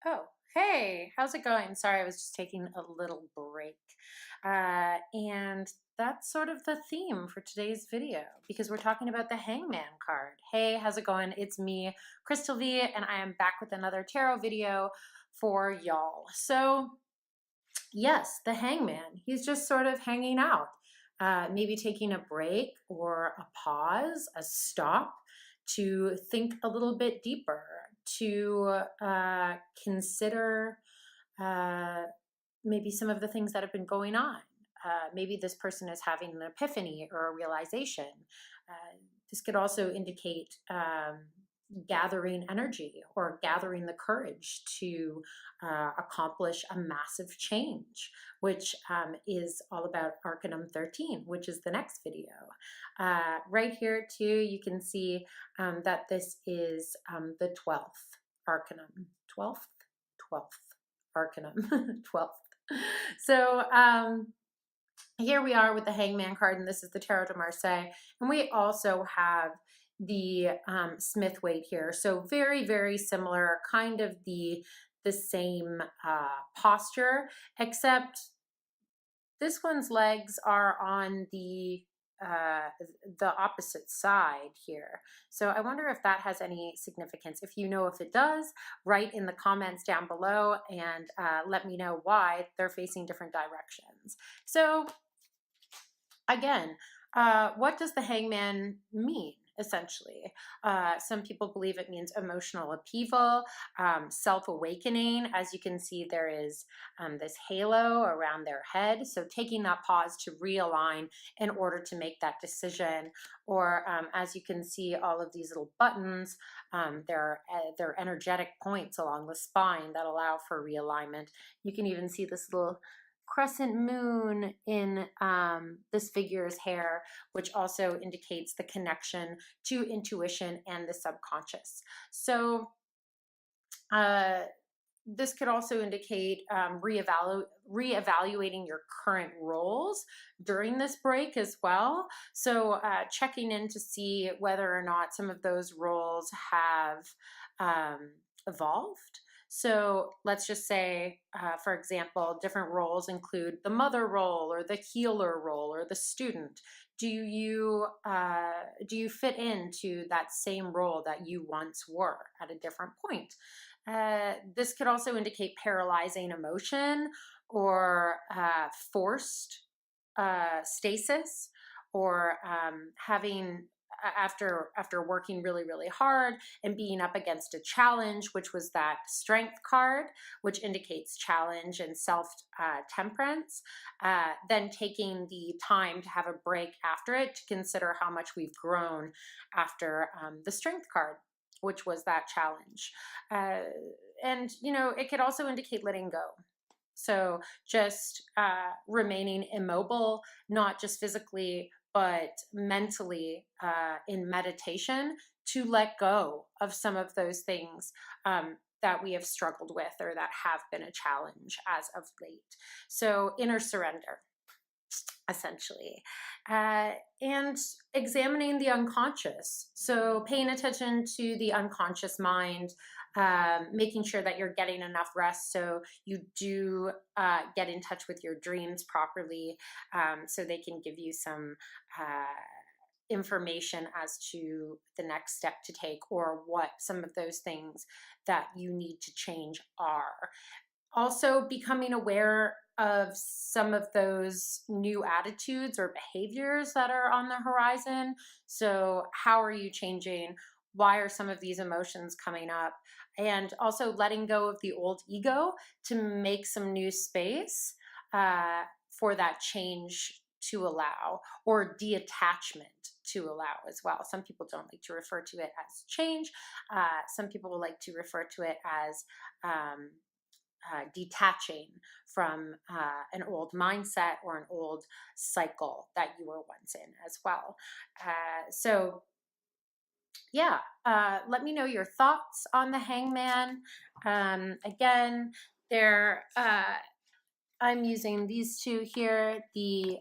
Oh, hey, how's it going? Sorry, I was just taking a little break. And that's sort of the theme for today's video because we're talking about the Hangman card. Hey, how's it going? It's me, Krystal V, and I am back with another tarot video for y'all. So, yes, the Hangman, he's just sort of hanging out, maybe taking a break or a pause, a stop to think a little bit deeper, to consider uh, maybe some of the things that have been going on. Maybe this person is having an epiphany or a realization. This could also indicate gathering energy or gathering the courage to accomplish a massive change, which is all about Arcanum 13, which is the next video. Right here too, you can see that this is the 12th Arcanum, 12th Arcanum, 12th. So here we are with the Hangman card, and this is the Tarot de Marseille. And we also have the Smith weight here. So very, very similar, kind of the same posture, except this one's legs are on the opposite side here. So I wonder if that has any significance. If you know if it does, write in the comments down below and let me know why they're facing different directions. So again, what does the Hangman mean? Essentially, some people believe it means emotional upheaval, self-awakening. As you can see, there is this halo around their head. So taking that pause to realign in order to make that decision. Or as you can see, all of these little buttons, they're energetic points along the spine that allow for realignment. You can even see this little crescent moon in this figure's hair, which also indicates the connection to intuition and the subconscious. So this could also indicate reevaluating your current roles during this break as well. So checking in to see whether or not some of those roles have evolved. So let's just say, for example, different roles include the mother role or the healer role or the student. Do you fit into that same role that you once were at a different point? This could also indicate paralyzing emotion or forced stasis, or having after working really, really hard and being up against a challenge, which was that strength card, which indicates challenge and self-temperance, then taking the time to have a break after it to consider how much we've grown after the strength card, which was that challenge. And, you know, it could also indicate letting go. So just remaining immobile, not just physically, but mentally in meditation to let go of some of those things that we have struggled with or that have been a challenge as of late. So inner surrender, essentially, and examining the unconscious. So paying attention to the unconscious mind, making sure that you're getting enough rest so you do get in touch with your dreams properly, so they can give you some information as to the next step to take or what some of those things that you need to change are. Also becoming aware of some of those new attitudes or behaviors that are on the horizon. So how are you changing? Why are some of these emotions coming up? And also letting go of the old ego to make some new space for that change to allow, or detachment to allow as well. Some people don't like to refer to it as change. Some people will like to refer to it as detaching from an old mindset or an old cycle that you were once in as well. So yeah, let me know your thoughts on the Hangman. Again, I'm using these two here, the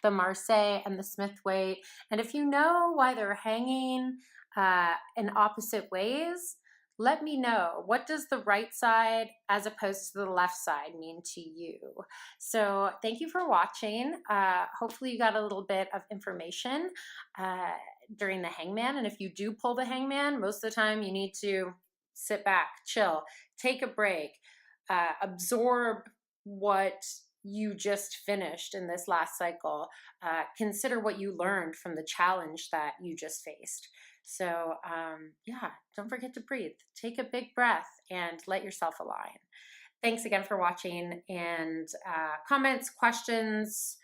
Marseille and the Smith weight. And if you know why they're hanging in opposite ways, let me know, what does the right side as opposed to the left side mean to you? So thank you for watching. Hopefully you got a little bit of information during the hangman. And if you do pull the hangman, most of the time you need to sit back, chill, take a break, absorb what you just finished in this last cycle. Consider what you learned from the challenge that you just faced. So yeah, don't forget to breathe. Take a big breath and let yourself align. Thanks again for watching, and comments, questions,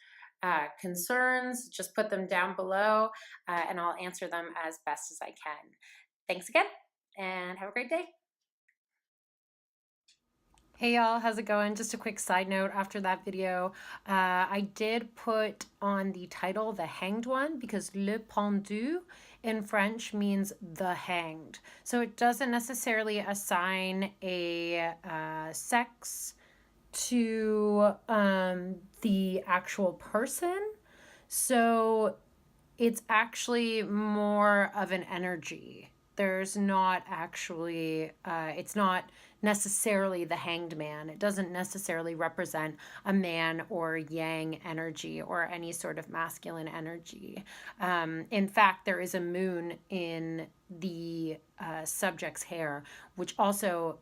concerns, just put them down below and I'll answer them as best as I can. Thanks again and have a great day. Hey y'all, how's it going? Just a quick side note after that video. I did put on the title the hanged one because le pendu in French means the hanged. So it doesn't necessarily assign a sex to the actual person. So it's actually more of an energy. There's not actually, it's not necessarily the hanged man. It doesn't necessarily represent a man or yang energy or any sort of masculine energy. In fact, there is a moon in the subject's hair, which also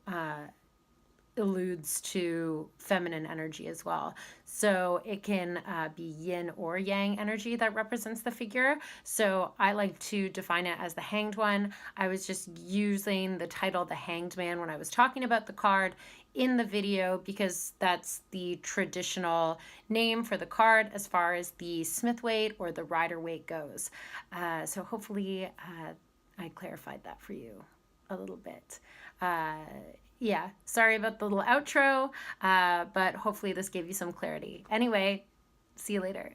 alludes to feminine energy as well. So it can be yin or yang energy that represents the figure. So I like to define it as the hanged one. I was just using the title the hanged man when I was talking about the card in the video because that's the traditional name for the card as far as the Smith weight or the rider weight goes. So hopefully I clarified that for you a little bit. Yeah, sorry about the little outro, but hopefully this gave you some clarity. Anyway, see you later.